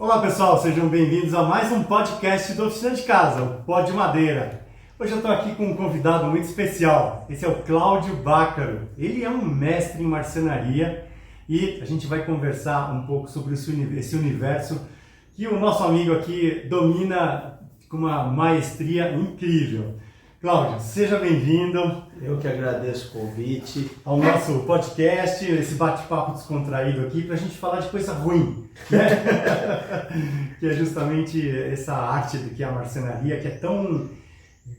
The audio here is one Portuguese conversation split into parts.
Olá pessoal, sejam bem-vindos a mais um podcast do Oficina de Casa, o Pó de Madeira. Hoje eu estou aqui com um convidado muito especial, esse é o Cláudio Bácaro. Ele é um mestre em marcenaria e a gente vai conversar um pouco sobre esse universo que o nosso amigo aqui domina com uma maestria incrível. Cláudio, seja bem-vindo. Eu que agradeço o convite. Ao nosso podcast, esse bate-papo descontraído aqui, para a gente falar de coisa ruim, né? Que é justamente essa arte que é a marcenaria, que é tão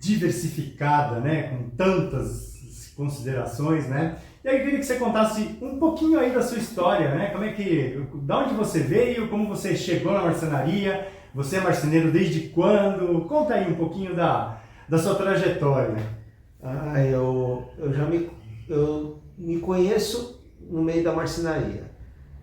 diversificada, né? Com tantas considerações, né? E aí eu queria que você contasse um pouquinho aí da sua história, né? Da onde você veio, como você chegou na marcenaria, você é marceneiro desde quando? Conta aí um pouquinho da sua trajetória. Eu me conheço no meio da marcenaria.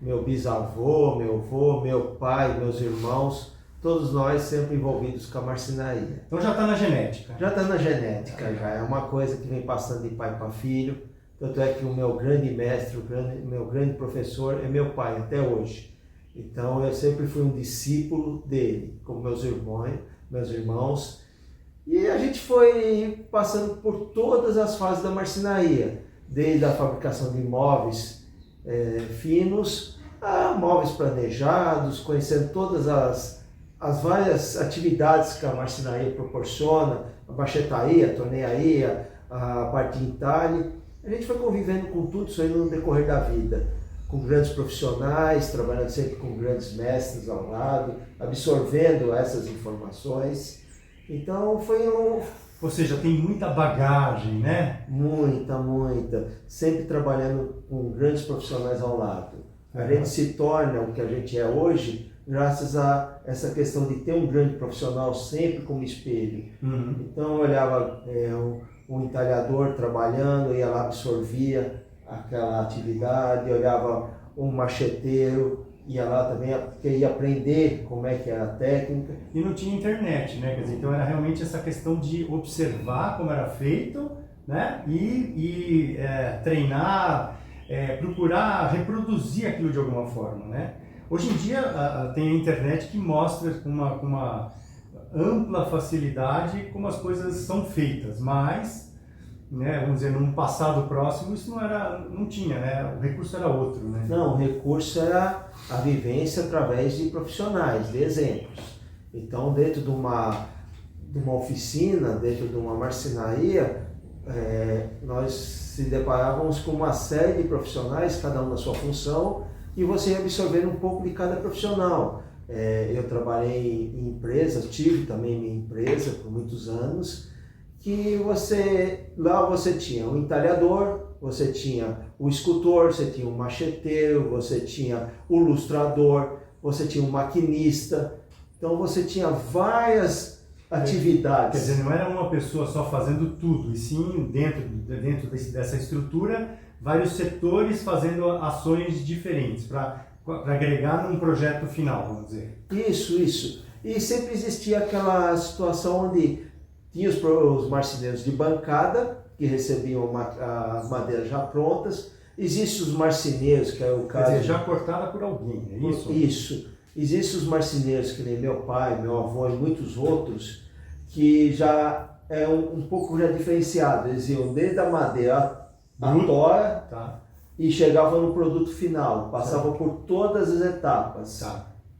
Meu bisavô, meu avô, meu pai, meus irmãos, todos nós sempre envolvidos com a marcenaria. Então já está na genética. Já está na genética, já é uma coisa que vem passando de pai para filho. Tanto é que o meu grande mestre, meu grande professor é meu pai até hoje. Então eu sempre fui um discípulo dele, com meus irmãos. E a gente foi passando por todas as fases da marcenaria, desde a fabricação de móveis finos a móveis planejados, conhecendo todas as várias atividades que a marcenaria proporciona, a bachetaria, a tornearia, a parte de entalhe. A gente foi convivendo com tudo isso aí no decorrer da vida, com grandes profissionais, trabalhando sempre com grandes mestres ao lado, absorvendo essas informações. Então foi Ou seja, tem muita bagagem, né? Muita. Sempre trabalhando com grandes profissionais ao lado. A gente se torna o que a gente é hoje graças a essa questão de ter um grande profissional sempre como espelho. Então eu olhava um entalhador trabalhando, ia lá, absorvia aquela atividade, olhava um macheteiro, ia lá também, porque ia aprender como é que era a técnica. E não tinha internet, né? Quer dizer, então era realmente essa questão de observar como era feito, né? E treinar, procurar reproduzir aquilo de alguma forma, né? Hoje em dia tem a internet que mostra com uma ampla facilidade como as coisas são feitas, mas, né, vamos dizer, num passado próximo isso não tinha, né? O recurso era outro, né? Não, o recurso era a vivência através de profissionais, de exemplos. Então, dentro de uma oficina, dentro de uma marcenaria, nós se deparávamos com uma série de profissionais, cada um na sua função, e você ia absorvendo um pouco de cada profissional. Eu trabalhei em empresas, tive também minha empresa por muitos anos, que lá você tinha o entalhador, você tinha o escultor, você tinha o macheteiro, você tinha o lustrador, você tinha o maquinista. Então você tinha várias atividades. Quer dizer, não era uma pessoa só fazendo tudo, e sim dentro dessa estrutura, vários setores fazendo ações diferentes para agregar num projeto final, vamos dizer. Isso. E sempre existia aquela situação onde tinha os marceneiros de bancada, que recebiam as madeiras já prontas. Existem os marceneiros, que é o caso... Quer dizer, já cortada por alguém, é isso? Isso. Existem os marceneiros, que nem meu pai, meu avô e muitos outros, que já é um pouco já diferenciado. Eles iam desde a madeira à tora e chegavam no produto final. Passavam por todas as etapas.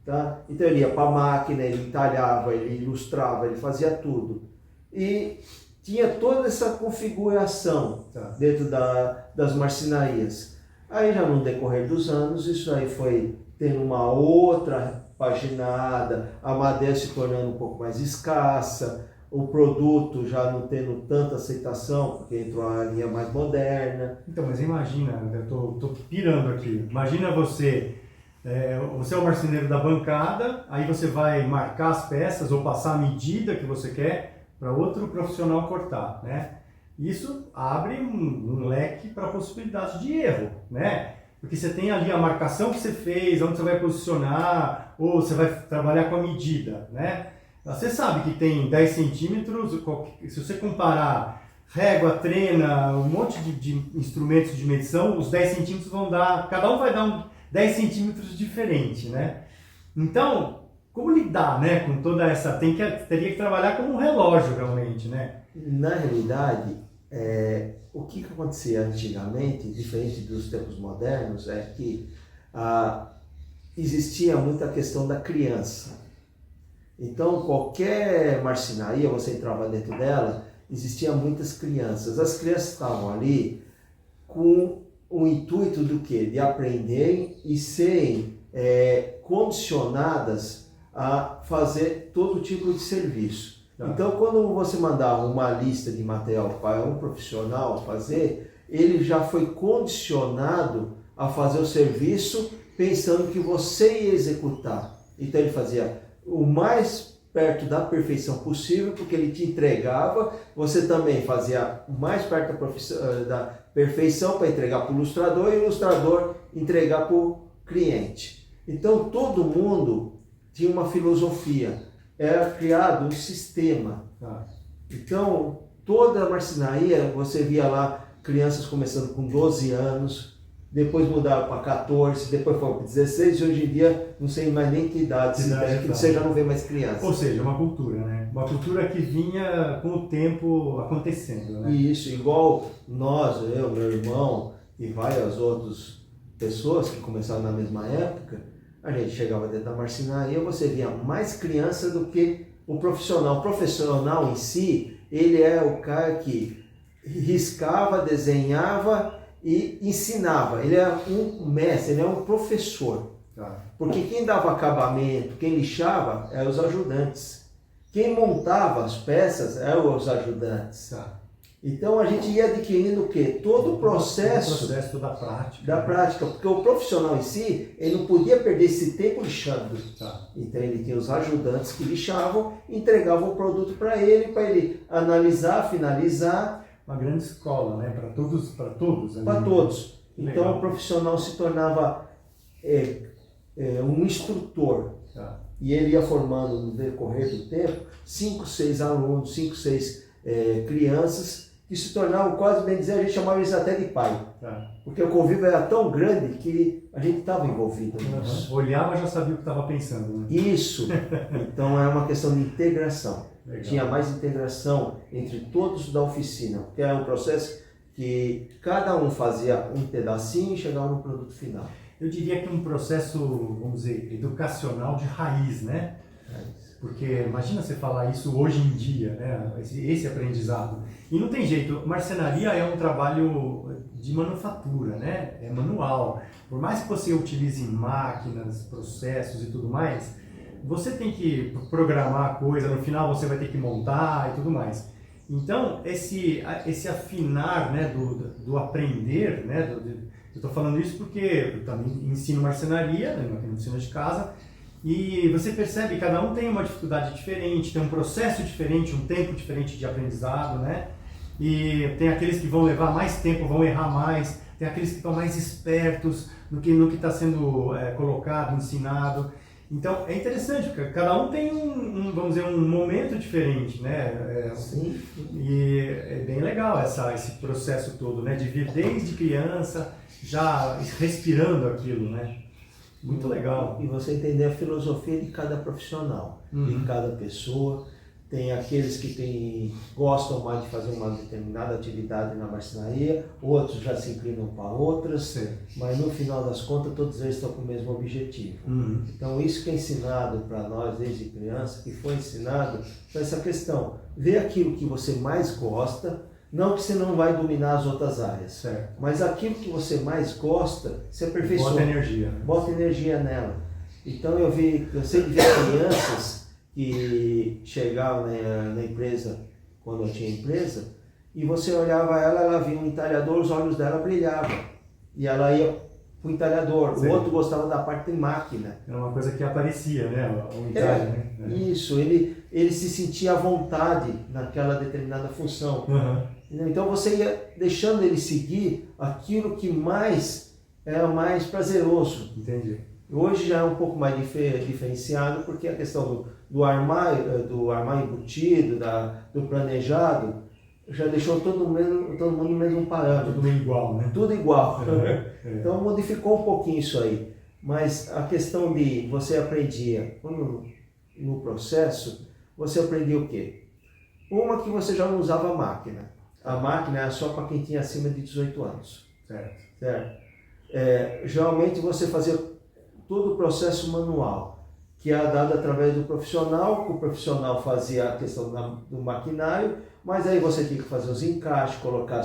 Tá? Então ele ia para a máquina, ele entalhava, ele ilustrava, ele fazia tudo. E tinha toda essa configuração dentro das marcenarias. Aí já no decorrer dos anos, isso aí foi tendo uma outra paginada, a madeira se tornando um pouco mais escassa, o produto já não tendo tanta aceitação, porque entrou a linha mais moderna. Então, mas imagina, eu tô pirando aqui, imagina você é o marceneiro da bancada, aí você vai marcar as peças ou passar a medida que você quer para outro profissional cortar, né? Isso abre um leque para possibilidades de erro, né? Porque você tem ali a marcação que você fez, onde você vai posicionar, ou você vai trabalhar com a medida, né? Você sabe que tem 10 centímetros, se você comparar régua, trena, um monte de instrumentos de medição, os 10 centímetros vão dar, cada um vai dar 10 centímetros diferente, né? Então, como lidar, né, com toda essa... Teria que trabalhar como um relógio, realmente, né? Na realidade, o que acontecia antigamente, diferente dos tempos modernos, é que existia muita questão da criança. Então, qualquer marcenaria, você entrava dentro dela, existiam muitas crianças. As crianças estavam ali com o intuito do quê? De aprenderem e serem condicionadas a fazer todo tipo de serviço. Então, quando você mandava uma lista de material para um profissional fazer, ele já foi condicionado a fazer o serviço pensando que você ia executar. Então, ele fazia o mais perto da perfeição possível, porque ele te entregava, você também fazia o mais perto da perfeição para entregar para o ilustrador e o ilustrador entregar para o cliente. Então, todo mundo tinha uma filosofia, era criado um sistema. Então, toda a marcenaria, você via lá crianças começando com 12 anos, depois mudaram para 14, depois foram para 16 e hoje em dia não sei mais nem que idade que você já não vê mais criança. Ou seja, uma cultura, né? Uma cultura que vinha com o tempo acontecendo, né? Isso, igual nós, eu, meu irmão e várias outras pessoas que começaram na mesma época, a gente chegava dentro da marcenaria, você via mais criança do que o profissional. O profissional em si, ele é o cara que riscava, desenhava e ensinava. Ele é um mestre, ele é um professor. Porque quem dava acabamento, quem lixava, eram os ajudantes. Quem montava as peças eram os ajudantes. Então a gente ia adquirindo o quê? Todo o processo da prática. Da prática, porque o profissional em si, ele não podia perder esse tempo lixando. Então ele tinha os ajudantes que lixavam, entregavam o produto para ele analisar, finalizar. Uma grande escola, né? Para todos. Para todos. Então o profissional se tornava um instrutor. E ele ia formando no decorrer do tempo 5, 6 alunos, 5, 6 crianças que se tornavam, quase bem dizer, a gente chamava eles até de pai. Porque o convívio era tão grande que a gente estava envolvido nisso. Olhava e já sabia o que estava pensando. Né? Isso. Então é uma questão de integração. Legal. Tinha mais integração entre todos da oficina, porque era um processo que cada um fazia um pedacinho e chegava no produto final. Eu diria que um processo, vamos dizer, educacional de raiz, né? Porque imagina você falar isso hoje em dia, né? Esse aprendizado. E não tem jeito, marcenaria é um trabalho de manufatura, né? É manual. Por mais que você utilize máquinas, processos e tudo mais, você tem que programar a coisa, no final você vai ter que montar e tudo mais. Então, esse afinar, né, do aprender, né, eu estou falando isso porque eu também ensino marcenaria, né, no ensino de casa, e você percebe que cada um tem uma dificuldade diferente, tem um processo diferente, um tempo diferente de aprendizado, né? E tem aqueles que vão levar mais tempo, vão errar mais, tem aqueles que estão mais espertos no que está sendo colocado, ensinado. Então é interessante, porque cada um tem vamos dizer, um momento diferente, né? Sim. E é bem legal esse processo todo, né? De vir desde criança, já respirando aquilo, né? Muito legal. E você entender a filosofia de cada profissional, de cada pessoa. Tem aqueles que gostam mais de fazer uma determinada atividade na marcenaria, outros já se inclinam para outras, mas no final das contas todos eles estão com o mesmo objetivo. Então isso que é ensinado para nós desde criança, que foi ensinado, é essa questão, ver aquilo que você mais gosta, não que você não vai dominar as outras áreas, mas aquilo que você mais gosta, você aperfeiçoa. Bota energia. Né? Bota energia nela. Então eu sempre vi crianças que chegavam na empresa, quando eu tinha empresa, e você olhava ela via um entalhador, os olhos dela brilhavam. E ela ia para o entalhador. O outro gostava da parte de máquina. Era uma coisa que aparecia, né? O entalhe, né? Isso, ele se sentia à vontade naquela determinada função. Então você ia deixando ele seguir aquilo que era mais prazeroso. Entendi. Hoje já é um pouco mais diferenciado, porque a questão do armário embutido, do planejado, já deixou todo mundo no mesmo parâmetro. Tudo igual, né? Tudo igual. Então modificou um pouquinho isso aí. Mas a questão de você aprendia, quando no processo, você aprendeu o quê? Uma, que você já não usava máquina. A máquina era só para quem tinha acima de 18 anos. Certo? Geralmente você fazia todo o processo manual, que era dado através do profissional, que o profissional fazia a questão do maquinário, mas aí você tinha que fazer os encaixes, colocar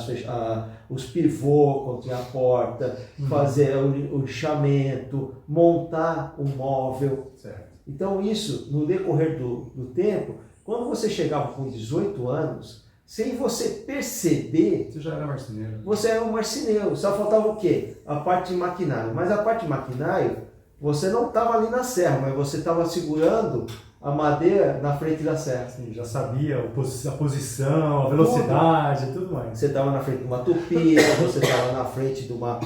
os pivôs quando tinha a porta, fazer o lixamento, montar o móvel. Certo. Então isso, no decorrer do tempo, quando você chegava com 18 anos, sem você perceber, Você já era marceneiro. você era um marceneiro. Só faltava o quê? A parte de maquinário. Mas a parte de maquinário, você não estava ali na serra, mas você estava segurando a madeira na frente da serra. Sim, já sabia a posição, a velocidade e tudo mais. Você estava na frente de uma tupia, você estava na frente de uma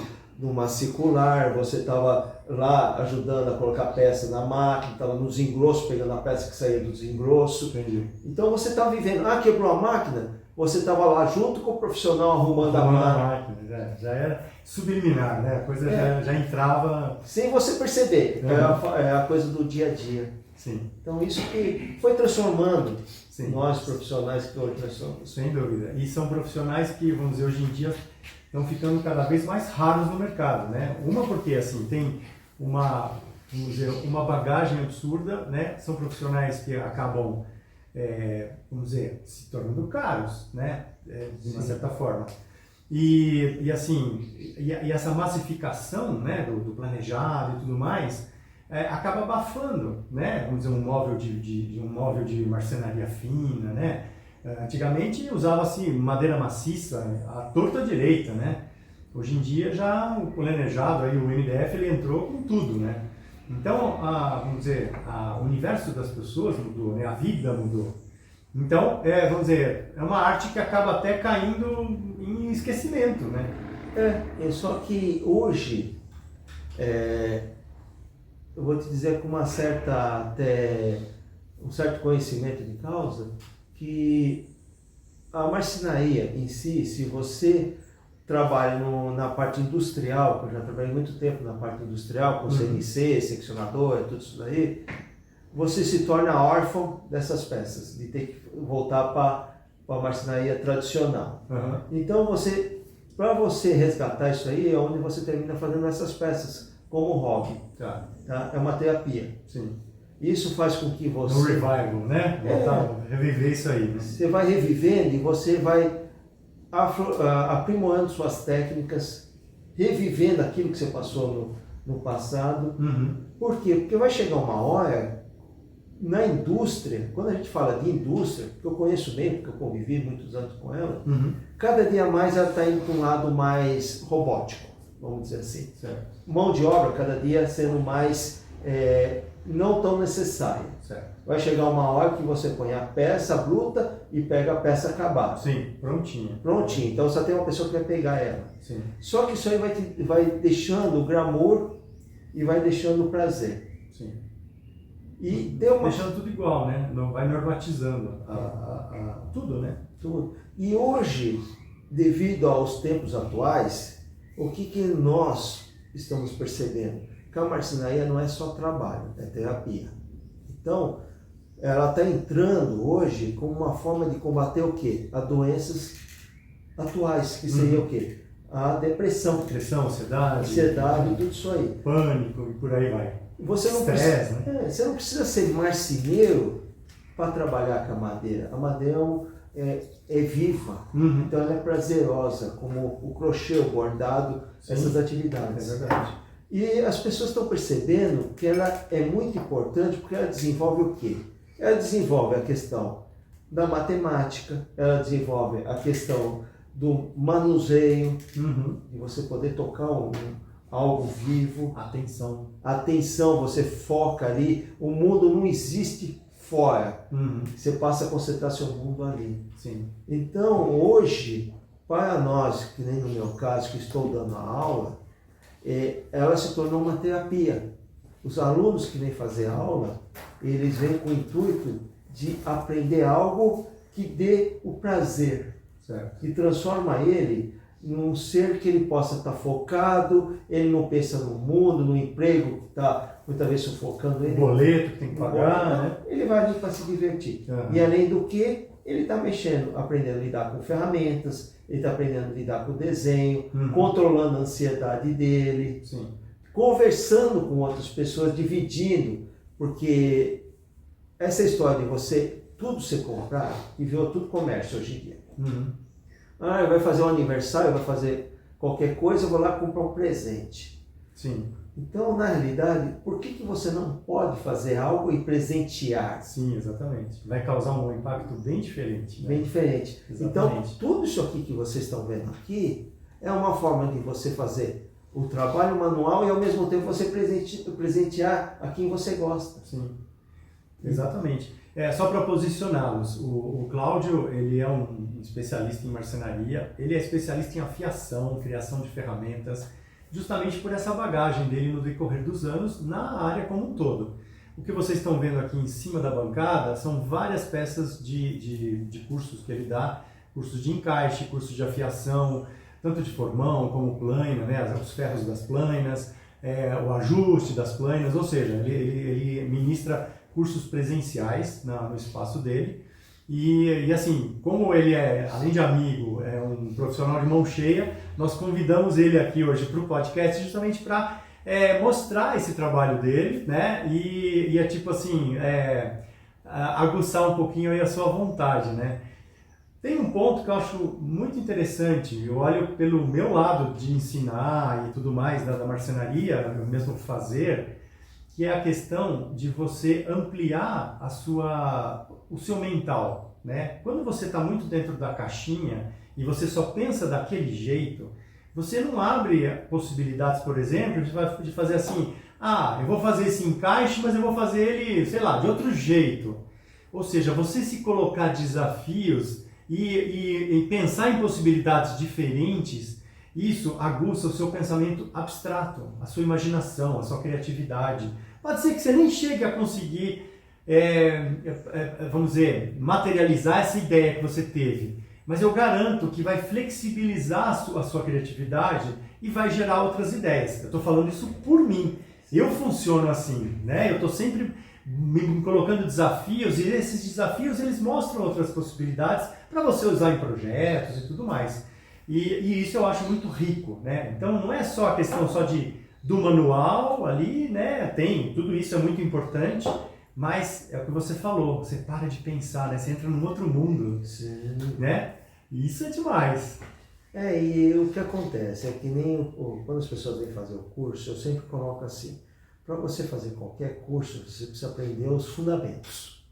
circular, você estava lá ajudando a colocar peça na máquina, estava no desengrosso, pegando a peça que saía do desengrosso. Entendi. Então você estava vivendo, quebrou a máquina, você estava lá junto com o profissional arrumando a máquina. Já era subliminar, né? A coisa já entrava... Sem você perceber, é a coisa do dia a dia. Sim. Então isso que foi transformando nós Sim. profissionais que hoje nós somos. Sem dúvida. E são profissionais que, vamos dizer, hoje em dia estão ficando cada vez mais raros no mercado, né? Uma porque, assim, tem uma bagagem absurda, né? São profissionais que acabam, vamos dizer, se tornando caros, né? De uma certa forma. E essa massificação, né? Do planejado e tudo mais, acaba abafando, né? Vamos dizer, um móvel de marcenaria fina, né? Antigamente usava-se madeira maciça, à torta direita, né? Hoje em dia já o planejado, aí, o MDF, ele entrou com tudo, né? Então, vamos dizer, o universo das pessoas mudou, né? A vida mudou. Então, vamos dizer, é uma arte que acaba até caindo em esquecimento, né? Só que hoje, eu vou te dizer com um certo conhecimento de causa, que a marcenaria em si, se você trabalha na parte industrial, que eu já trabalhei muito tempo na parte industrial, com CNC, seccionador, tudo isso daí, você se torna órfão dessas peças, de ter que voltar para a marcenaria tradicional. Então, para você resgatar isso aí, é onde você termina fazendo essas peças como hobby. Tá? É uma terapia. Sim. Isso faz com que você... No revival, né? Reviver isso aí. Né? Você vai revivendo e você vai aprimorando suas técnicas, revivendo aquilo que você passou no passado. Por quê? Porque vai chegar uma hora, na indústria, quando a gente fala de indústria, que eu conheço bem, porque eu convivi muitos anos com ela, cada dia mais ela está indo para um lado mais robótico, vamos dizer assim. Certo. Mão de obra cada dia sendo mais... não tão necessária. Certo. Vai chegar uma hora que você põe a peça bruta e pega a peça acabada. Sim, prontinha. Prontinho. Então só tem uma pessoa que vai pegar ela. Sim. Só que isso aí vai deixando o glamour e vai deixando o prazer. Sim. E deixando tudo igual, né? Não vai normatizando tudo, né? Tudo. E hoje, devido aos tempos atuais, o que nós estamos percebendo? Que a marcenaria não é só trabalho, é terapia. Então, ela está entrando hoje como uma forma de combater o quê? As doenças atuais, que seria o quê? A depressão. Ansiedade, tudo isso aí. Pânico e por aí vai. Você não precisa ser marceneiro para trabalhar com a madeira. A madeira é viva, então ela é prazerosa, como o crochê, o bordado, essas atividades. É verdade. E as pessoas estão percebendo que ela é muito importante porque ela desenvolve o quê? Ela desenvolve a questão da matemática, ela desenvolve a questão do manuseio, de você poder tocar algo vivo. Atenção, você foca ali, o mundo não existe fora, você passa a concentrar seu mundo ali. Sim. Então hoje, para nós, que nem no meu caso, que estou dando a aula, ela se tornou uma terapia. Os alunos que vêm fazer aula, eles vêm com o intuito de aprender algo que dê o prazer, certo, que transforma ele num ser que ele possa estar focado, ele não pensa no mundo, no emprego que está muitas vezes sufocando ele. Boleto que tem que pagar, né? Ele vai ali para se divertir. Uhum. E além do que, ele está mexendo, aprendendo a lidar com ferramentas, ele está aprendendo a lidar com o desenho, controlando a ansiedade dele, Sim. conversando com outras pessoas, dividindo, porque essa história de você, tudo você comprar, e virou tudo comércio hoje em dia. Vai fazer um aniversário, vai fazer qualquer coisa, eu vou lá comprar um presente. Sim. Então, na realidade, por que você não pode fazer algo e presentear? Sim, exatamente. Vai causar um impacto bem diferente. Né? Bem diferente. Exatamente. Então, tudo isso aqui que vocês estão vendo aqui é uma forma de você fazer o trabalho manual e ao mesmo tempo você presentear a quem você gosta. Sim, exatamente. Só para posicioná-los, o Cláudio, ele é um especialista em marcenaria, ele é especialista em afiação, criação de ferramentas, justamente por essa bagagem dele no decorrer dos anos na área como um todo. O que vocês estão vendo aqui em cima da bancada são várias peças de cursos que ele dá, cursos de encaixe, cursos de afiação, tanto de formão como plana, né, os ferros das planas, o ajuste das planas, ou seja, ele ministra cursos presenciais no espaço dele. E assim, como ele é, além de amigo, é um profissional de mão cheia, nós convidamos ele aqui hoje para o podcast justamente para mostrar esse trabalho dele, né? E é tipo assim, aguçar um pouquinho aí a sua vontade, né? Tem um ponto que eu acho muito interessante, eu olho pelo meu lado de ensinar e tudo mais da marcenaria, mesmo fazer, que é a questão de você ampliar o seu mental, né? Quando você está muito dentro da caixinha e você só pensa daquele jeito, você não abre possibilidades, por exemplo, de fazer assim, eu vou fazer esse encaixe, mas eu vou fazer ele, sei lá, de outro jeito. Ou seja, você se colocar desafios e pensar em possibilidades diferentes, isso aguça o seu pensamento abstrato, a sua imaginação, a sua criatividade. Pode ser que você nem chegue a conseguir, vamos dizer, materializar essa ideia que você teve, mas eu garanto que vai flexibilizar a sua criatividade e vai gerar outras ideias. Eu estou falando isso por mim. Eu funciono assim, né? Eu estou sempre me colocando desafios e esses desafios eles mostram outras possibilidades para você usar em projetos e tudo mais. E isso eu acho muito rico, né? Então não é só a questão do manual ali, né? Tudo isso é muito importante, mas é o que você falou, você para de pensar, né? Você entra num outro mundo, Sim. Né? E isso é demais. E o que acontece é que quando as pessoas vêm fazer o curso, eu sempre coloco assim, para você fazer qualquer curso, você precisa aprender os fundamentos,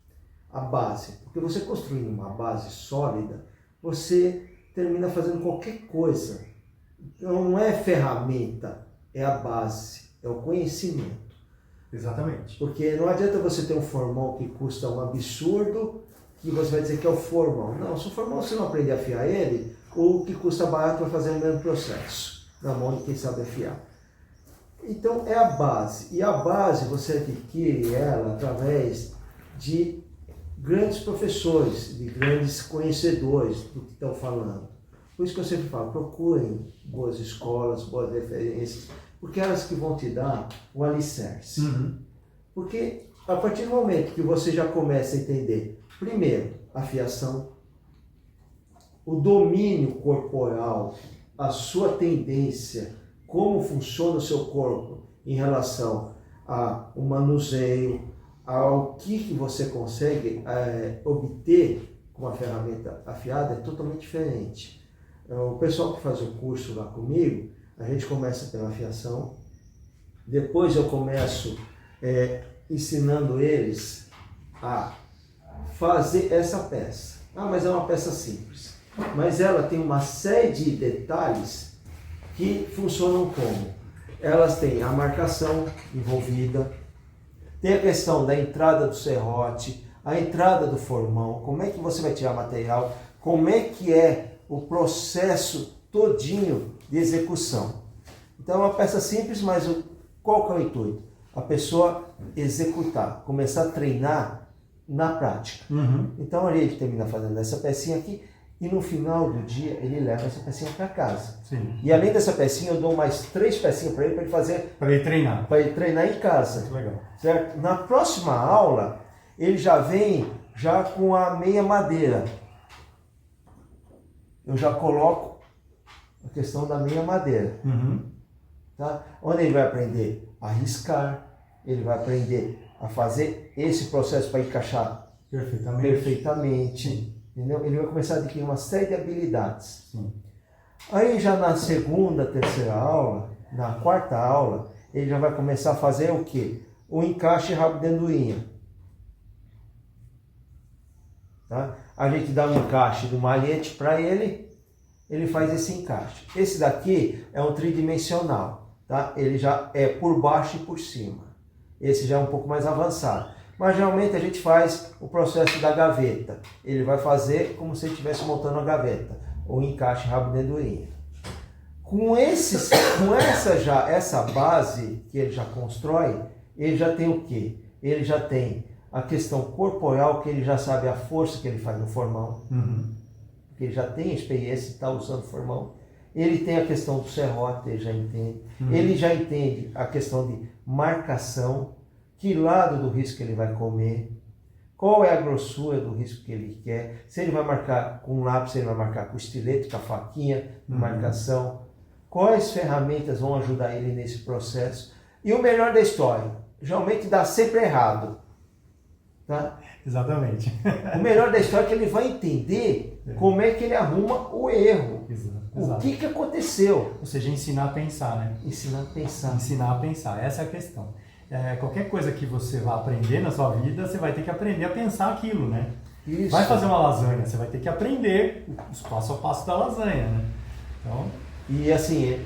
a base, porque você construindo uma base sólida, você termina fazendo qualquer coisa. Então não é ferramenta, é a base, é o conhecimento. Exatamente. Porque não adianta você ter um formão que custa um absurdo, que você vai dizer que é o formão. Não, se o formão você não aprender a afiar ele, o que custa barato vai fazer o mesmo processo, na mão de quem sabe afiar. Então é a base, e a base você adquire ela através de grandes professores, de grandes conhecedores do que estão falando. Por isso que eu sempre falo, procurem boas escolas, boas referências, porque elas que vão te dar o alicerce. Porque a partir do momento que você já começa a entender, primeiro, a afiação, o domínio corporal, a sua tendência, como funciona o seu corpo em relação ao manuseio, ao que você consegue obter com a ferramenta afiada, é totalmente diferente. O pessoal que faz o curso lá comigo, a gente começa pela afiação, depois eu começo ensinando eles a fazer essa peça. Mas é uma peça simples. Mas ela tem uma série de detalhes que funcionam como? Elas têm a marcação envolvida, tem a questão da entrada do serrote, a entrada do formão, como é que você vai tirar material, como é que é o processo todinho de execução. Então é uma peça simples, mas qual que é o intuito? A pessoa executar, começar a treinar na prática. Então a gente termina fazendo essa pecinha aqui e no final do dia ele leva essa pecinha para casa. Sim. E além dessa pecinha, eu dou mais 3 pecinhas para ele fazer. Para ele treinar. Para ele treinar em casa. Muito legal. Certo? Na próxima aula, ele já vem já com a meia madeira. Eu já coloco a questão da meia madeira. Uhum. Tá? Onde ele vai aprender a riscar, ele vai aprender a fazer esse processo para encaixar perfeitamente. Entendeu? Ele vai começar a adquirir uma série de habilidades. Sim. Aí já na segunda, terceira aula, na quarta aula, ele já vai começar a fazer o quê? O encaixe rabo de andorinha. Tá? A gente dá um encaixe do malhete para ele, ele faz esse encaixe. Esse daqui é um tridimensional, tá? Ele já é por baixo e por cima. Esse já é um pouco mais avançado. Mas geralmente a gente faz o processo da gaveta. Ele vai fazer como se ele estivesse montando a gaveta, o encaixe rabo de andorinha. Com essa base que ele já constrói, ele já tem o quê? Ele já tem a questão corporal, que ele já sabe a força que ele faz no formão, porque ele já tem a experiência de estar usando o formão. Ele tem a questão do serrote, ele já entende. Ele já entende a questão de marcação, que lado do risco ele vai comer, qual é a grossura do risco que ele quer, se ele vai marcar com um lápis, se ele vai marcar com estilete, com a faquinha de marcação, quais ferramentas vão ajudar ele nesse processo. E o melhor da história, geralmente dá sempre errado. Tá? Exatamente. O melhor da história é que ele vai entender como é que ele arruma o erro. Exato. O que aconteceu. Ou seja, ensinar a pensar, né? Ensinar a pensar. Ensinar a pensar, essa é a questão. Qualquer coisa que você vai aprender na sua vida, você vai ter que aprender a pensar aquilo, né? Isso. Vai fazer uma lasanha, você vai ter que aprender os passo a passo da lasanha, né? Então... E assim,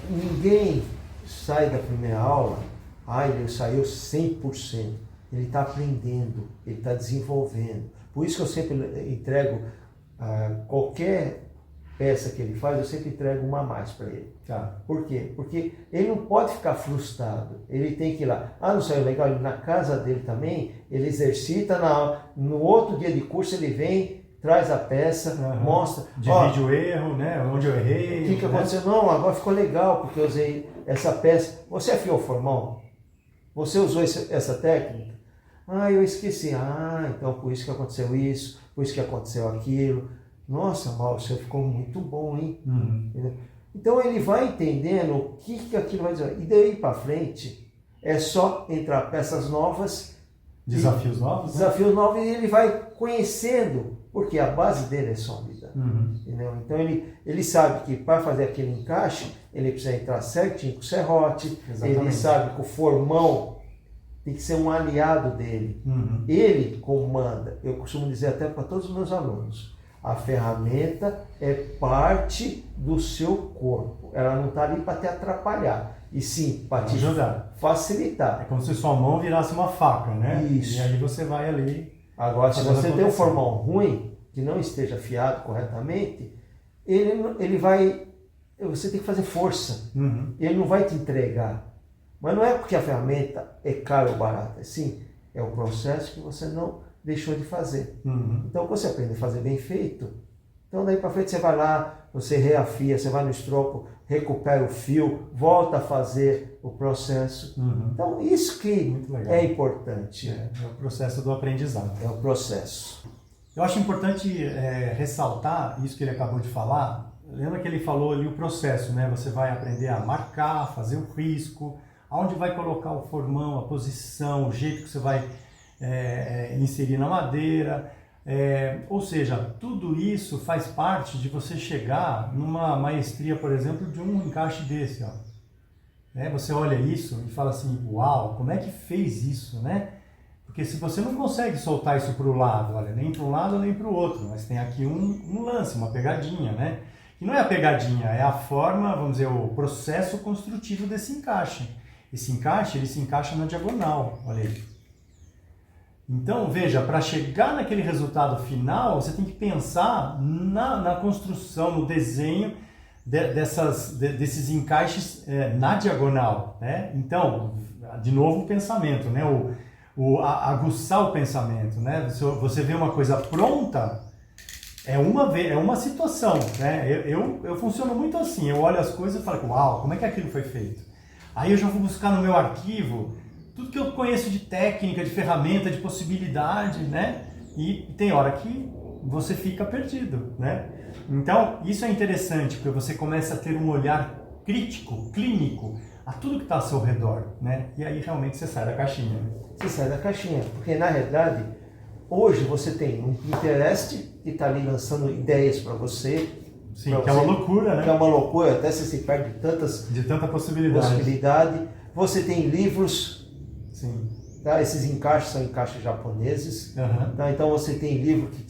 ninguém sai da primeira aula, ele saiu 100%. Ele está aprendendo, ele está desenvolvendo. Por isso que eu sempre entrego qualquer peça que ele faz, eu sempre entrego uma a mais para ele. Tá. Por quê? Porque ele não pode ficar frustrado. Ele tem que ir lá. Não saiu legal? Ele, na casa dele também, ele exercita. No outro dia de curso ele vem, traz a peça, mostra. Divide o erro, né? Onde eu errei. O que aconteceu? Não, agora ficou legal porque eu usei essa peça. Você afiou o formão? Você usou essa técnica? Eu esqueci. Então por isso que aconteceu isso, por isso que aconteceu aquilo. Nossa, Mauro, você ficou muito bom, hein? Então ele vai entendendo o que aquilo vai dizer. E daí para frente é só entrar peças novas. Desafios novos? Desafios novos, e ele vai conhecendo, porque a base dele é sólida. Entendeu? Então ele sabe que para fazer aquele encaixe, ele precisa entrar certinho com o serrote. Exatamente. Ele sabe que o formão tem que ser um aliado dele. Ele comanda. Eu costumo dizer até para todos os meus alunos, a ferramenta é parte do seu corpo. Ela não está ali para te atrapalhar, e sim para te facilitar. É como se sua mão virasse uma faca, né? Isso. E aí você vai ali... Agora, se você tem um formão ruim, que não esteja afiado corretamente, você tem que fazer força. Ele não vai te entregar. Mas não é porque a ferramenta é cara ou barata. Sim, é o processo que você não deixou de fazer. Então, quando você aprende a fazer bem feito, então daí para frente você vai lá, você reafia, você vai no estropo, recupera o fio, volta a fazer o processo. Então, isso que é importante. É o processo do aprendizado. É o processo. Eu acho importante ressaltar isso que ele acabou de falar. Lembra que ele falou ali o processo, né? Você vai aprender a marcar, fazer o risco, aonde vai colocar o formão, a posição, o jeito que você vai inserir na madeira. Ou seja, tudo isso faz parte de você chegar numa maestria, por exemplo, de um encaixe desse. Você olha isso e fala assim, uau, como é que fez isso, né? Porque se você não consegue soltar isso para o lado, olha, nem para um lado nem para o outro, mas tem aqui um lance, uma pegadinha, né? E não é a pegadinha, é a forma, vamos dizer, o processo construtivo desse encaixe. Esse encaixe, ele se encaixa na diagonal, olha aí. Então, veja, para chegar naquele resultado final, você tem que pensar na construção, no desenho desses encaixes na diagonal, né? Então, de novo o pensamento, né? Aguçar o pensamento, né? Você vê uma coisa pronta, É uma situação, né? Eu funciono muito assim, eu olho as coisas e falo, uau, como é que aquilo foi feito? Aí eu já vou buscar no meu arquivo tudo que eu conheço de técnica, de ferramenta, de possibilidade, né? E tem hora que você fica perdido, né? Então, isso é interessante, porque você começa a ter um olhar crítico, clínico, a tudo que está ao seu redor, né? E aí realmente você sai da caixinha. Você sai da caixinha, porque na realidade, hoje você tem um Pinterest que está ali lançando ideias para você. Sim, que é uma loucura, né? Que é uma loucura, até você se perde de tanta possibilidade. Você tem livros. Sim. Tá? Esses encaixes são encaixes japoneses. Uhum. Tá? Então você tem livro que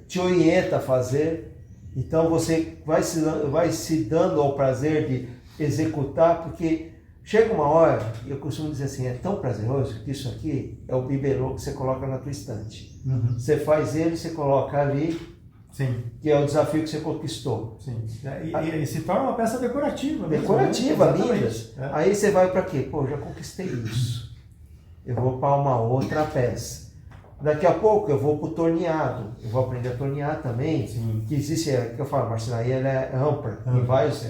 te orienta a fazer. Então você vai se dando ao prazer de executar, porque chega uma hora, e eu costumo dizer assim, é tão prazeroso que isso aqui é o bibelô que você coloca na tua estante. Uhum. Você faz ele, você coloca ali, sim, que é o desafio que você conquistou. Sim. E se torna uma peça decorativa. Decorativa, mesmo, né? linda. É. Aí você vai para quê? Pô, já conquistei isso. Eu vou para uma outra peça. Daqui a pouco eu vou para o torneado. Eu vou aprender a tornear também. Sim. Que existe, que eu falo, a marcenaria ela é ampla em vários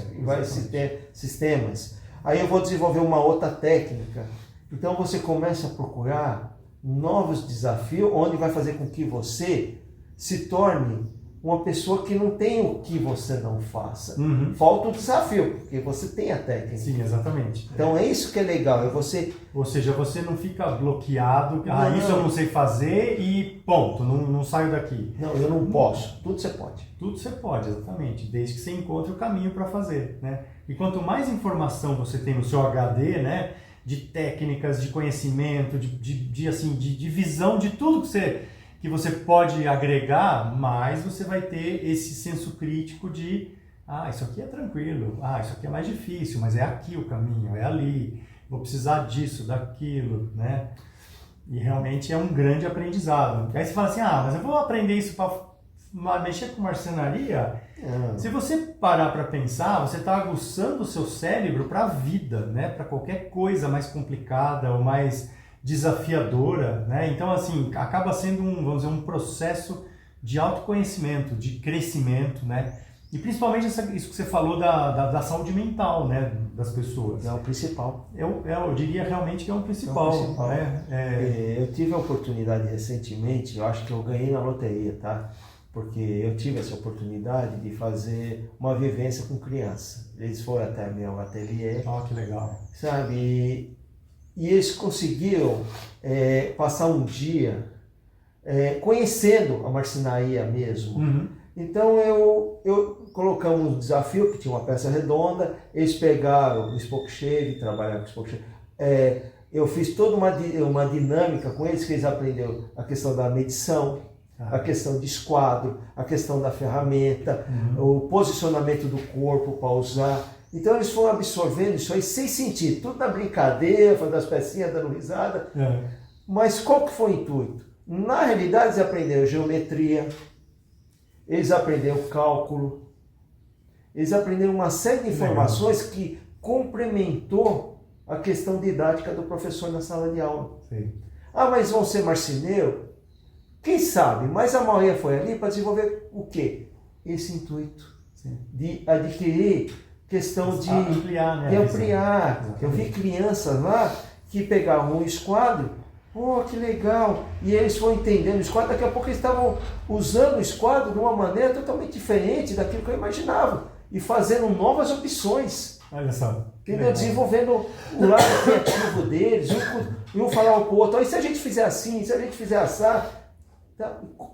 sistemas. Aí eu vou desenvolver uma outra técnica. Então você começa a procurar novos desafios, onde vai fazer com que você se torne uma pessoa que não tem o que você não faça. Uhum. Falta o desafio, porque você tem a técnica. Sim, exatamente. Então é isso que é legal, é você... Ou seja, você não fica bloqueado, isso eu não sei fazer e ponto, não saio daqui. Não, eu não posso. Tudo você pode. Tudo você pode, exatamente, desde que você encontre o caminho para fazer, né? E quanto mais informação você tem no seu HD, né, de técnicas, de conhecimento, de visão, de tudo que você pode agregar, mais você vai ter esse senso crítico de isso aqui é tranquilo, isso aqui é mais difícil, mas é aqui o caminho, é ali, vou precisar disso, daquilo, né? E realmente é um grande aprendizado. Aí você fala assim, mas eu vou aprender isso para mexer com marcenaria? Se você parar para pensar, você está aguçando o seu cérebro para a vida, né? Para qualquer coisa mais complicada ou mais desafiadora, né? Então, assim, acaba sendo um processo de autoconhecimento, de crescimento, né? E principalmente isso que você falou da saúde mental, né? Das pessoas. É o principal. Eu diria realmente que é o principal. Né? Eu tive a oportunidade recentemente, eu acho que eu ganhei na loteria, tá? Porque eu tive essa oportunidade de fazer uma vivência com criança. Eles foram até meu ateliê. Que legal. Sabe? E eles conseguiram passar um dia conhecendo a marcenaria mesmo. Uhum. Então eu colocamos um desafio, que tinha uma peça redonda, eles pegaram o spoke shave, trabalharam com spoke shave. Eu fiz toda uma dinâmica com eles, que eles aprenderam a questão da medição, a questão de esquadro, a questão da ferramenta, o posicionamento do corpo para usar. Então eles foram absorvendo isso aí sem sentir, tudo na brincadeira, fazendo as pecinhas, dando risada. Mas qual que foi o intuito? Na realidade eles aprenderam geometria, eles aprenderam cálculo, eles aprenderam uma série de informações que complementou a questão didática do professor na sala de aula. Sim. Mas vão ser marceneiro? Quem sabe? Mas a maioria foi ali para desenvolver o quê? Esse intuito. Sim. De adquirir questão de ampliar, né? De ampliar. Eu vi crianças lá que pegavam um esquadro, que legal, e eles foram entendendo o esquadro, daqui a pouco eles estavam usando o esquadro de uma maneira totalmente diferente daquilo que eu imaginava, e fazendo novas opções. Olha só. Entendeu? Desenvolvendo o lado criativo deles, um falar para o outro, e se a gente fizer assim, se a gente fizer assar,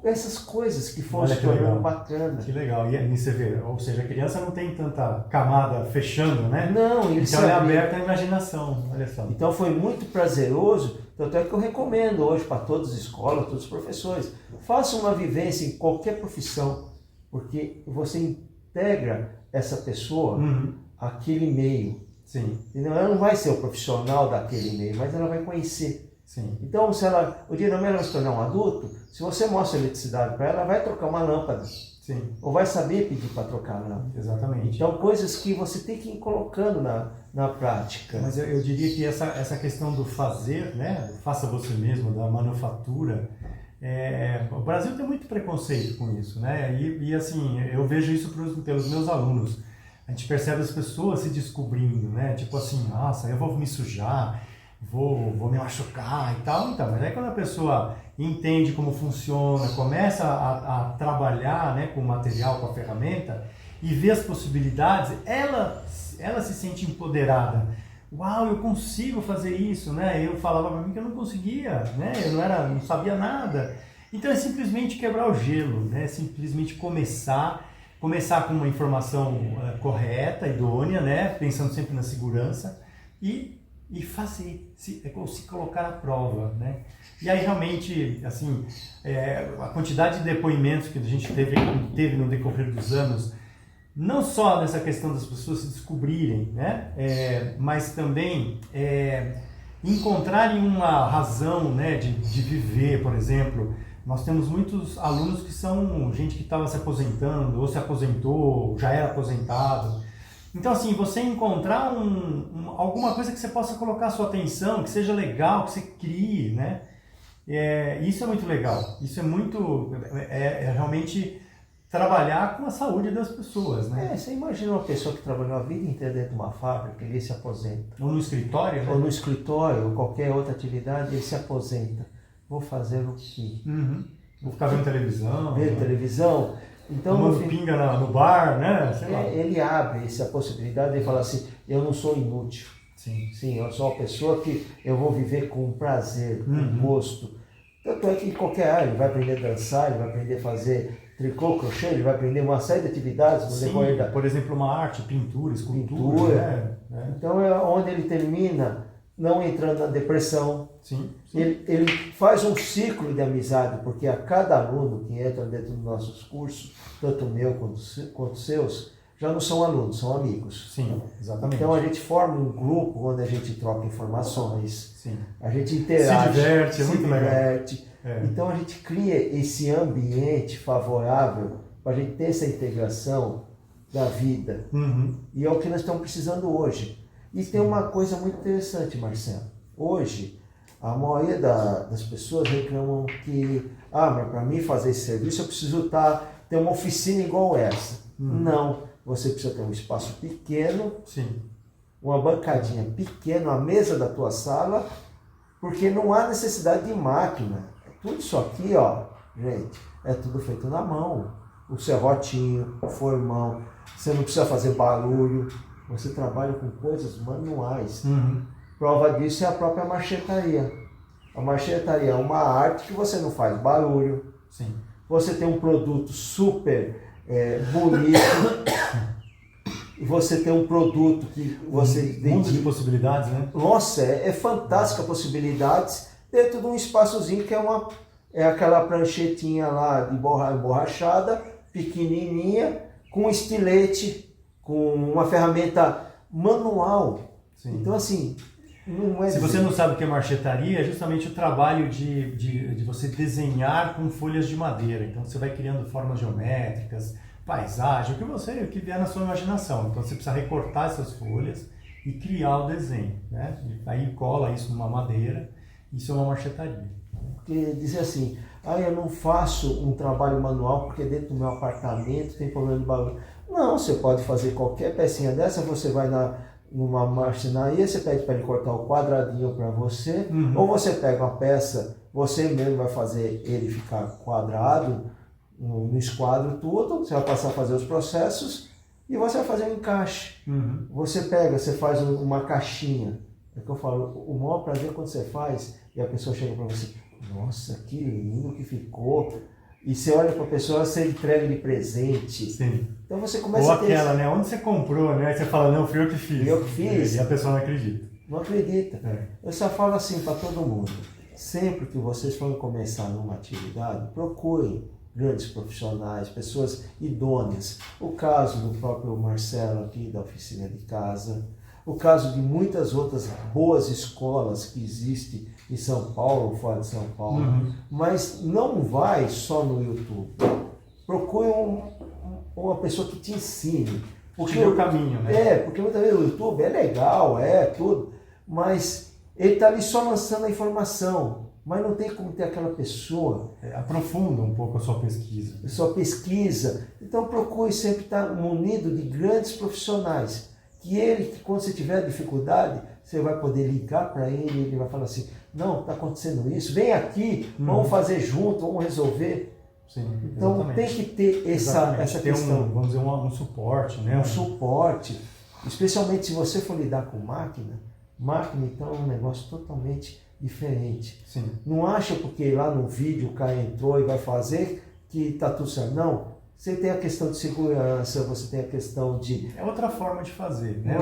essas coisas que foram se tornando bacana. Que legal. E você vê, ou seja, a criança não tem tanta camada fechando, né? Não, então é aberta à imaginação. Olha só. Então foi muito prazeroso, tanto é que eu recomendo hoje para todas as escolas, todos os professores, faça uma vivência em qualquer profissão, porque você integra essa pessoa àquele meio. Sim. Ela não vai ser o profissional daquele meio, mas ela vai conhecer. Sim. Então, o dia da manhã ela se tornar um adulto, se você mostra eletricidade para ela vai trocar uma lâmpada. Sim. Ou vai saber pedir para trocar a lâmpada. Exatamente. Então, coisas que você tem que ir colocando na prática. Mas eu diria que essa questão do fazer, né, do faça você mesmo, da manufatura, O Brasil tem muito preconceito com isso, né? E assim, eu vejo isso pelos meus alunos. A gente percebe as pessoas se descobrindo, né? Tipo assim, nossa, eu vou me sujar, vou me machucar e tal. Então, mas aí quando a pessoa entende como funciona, começa a trabalhar, né, com o material, com a ferramenta, e vê as possibilidades, ela se sente empoderada. Uau, eu consigo fazer isso, né? Eu falava para mim que eu não conseguia, né? Eu não sabia nada. Então é simplesmente quebrar o gelo, né? Simplesmente começar com uma informação correta, idônea, né? Pensando sempre na segurança e fazer, se colocar à prova, né? E aí realmente, assim, a quantidade de depoimentos que a gente teve no decorrer dos anos, não só nessa questão das pessoas se descobrirem, né? Mas também encontrarem uma razão, né, de viver, por exemplo. Nós temos muitos alunos que são gente que estava se aposentando, ou se aposentou, já era aposentado. Então, assim, você encontrar alguma coisa que você possa colocar a sua atenção, que seja legal, que você crie, né? Isso é muito legal. Isso é muito... realmente trabalhar com a saúde das pessoas, né? Você imagina uma pessoa que trabalhou a vida inteira dentro de uma fábrica, ele se aposenta. Ou no escritório, né? Ou no escritório, ou qualquer outra atividade, ele se aposenta. Vou fazer o quê? Uhum. Vou ficar vendo televisão. Ver televisão. Então, tomando pinga no bar, né? Sei lá. Ele abre essa possibilidade de falar assim, eu não sou inútil. Sim, eu sou uma pessoa que eu vou viver com prazer, com gosto. Tanto é que em qualquer área, ele vai aprender a dançar, ele vai aprender a fazer tricô, crochê, ele vai aprender uma série de atividades no decorrer da... Por exemplo, uma arte, pintura, escultura. Então é onde ele termina não entrando na depressão. Sim. Ele faz um ciclo de amizade, porque a cada aluno que entra dentro dos nossos cursos, tanto o meu quanto os seus, já não são alunos, são amigos. Sim, exatamente. Então a gente forma um grupo onde a gente troca informações, sim, a gente interage, se diverte. Então a gente cria esse ambiente favorável para a gente ter essa integração da vida. Uhum. E é o que nós estamos precisando hoje. E tem uma coisa muito interessante, Marcelo. Hoje, a maioria das pessoas reclamam que, mas para mim fazer esse serviço eu preciso ter uma oficina igual essa. Não, você precisa ter um espaço pequeno, uma bancadinha pequena, a mesa da tua sala, porque não há necessidade de máquina. Tudo isso aqui, ó, gente, é tudo feito na mão. O serrotinho, o formão, você não precisa fazer barulho, você trabalha com coisas manuais. Uhum. Prova disso é a própria marchetaria. A marchetaria é uma arte que você não faz barulho. Sim. Você tem um produto super bonito. Você tem um produto que você... mundo de possibilidades, né? Nossa, é fantástica possibilidades dentro de um espaçozinho que é aquela pranchetinha lá de emborrachada, pequenininha, com estilete, com uma ferramenta manual. Sim. Então, assim, não é... Se você não sabe o que é marchetaria, é justamente o trabalho de você desenhar com folhas de madeira. Então, você vai criando formas geométricas, paisagem, o que vier na sua imaginação. Então, você precisa recortar essas folhas e criar o desenho, né? E aí cola isso numa madeira, isso é uma marchetaria. Porque dizer assim, eu não faço um trabalho manual porque dentro do meu apartamento tem problema de barulho. Não, você pode fazer qualquer pecinha dessa, você vai numa marcenaria, você pede para ele cortar o quadradinho para você, ou você pega uma peça, você mesmo vai fazer ele ficar quadrado, no esquadro tudo, você vai passar a fazer os processos e você vai fazer um encaixe. Você faz uma caixinha. É que eu falo, o maior prazer é quando você faz e a pessoa chega para você, nossa, que lindo que ficou. E você olha para a pessoa, você entrega de presente. Sim. Então você começa ou a ter... aquela, né? Onde você comprou, né? Aí você fala, não, fui eu que fiz. Eu que fiz. E a pessoa não acredita. Não acredita. Eu só falo assim para todo mundo. Sempre que vocês forem começar numa atividade, procurem grandes profissionais, pessoas idôneas. O caso do próprio Marcelo aqui, da oficina de casa. O caso de muitas outras boas escolas que existem em São Paulo ou fora de São Paulo. Mas não vai só no YouTube. Procure uma pessoa que te ensine. Porque o caminho, né? Porque muitas vezes o YouTube é legal, tudo, mas ele está ali só lançando a informação. mas não tem como ter aquela pessoa. Aprofunda um pouco a sua pesquisa. Sua pesquisa. Então procure sempre estar munido de grandes profissionais. Que quando você tiver dificuldade, você vai poder ligar para ele vai falar assim, não, está acontecendo isso, vem aqui, vamos fazer junto, vamos resolver. Sim, então exatamente. Tem que ter essa questão. Vamos dizer, um suporte, né? Um suporte, especialmente se você for lidar com máquina então é um negócio totalmente diferente. Sim. Não acha porque lá no vídeo o cara entrou e vai fazer que está tudo certo. Não. Você tem a questão de segurança, você tem a questão de... É outra forma de fazer, né?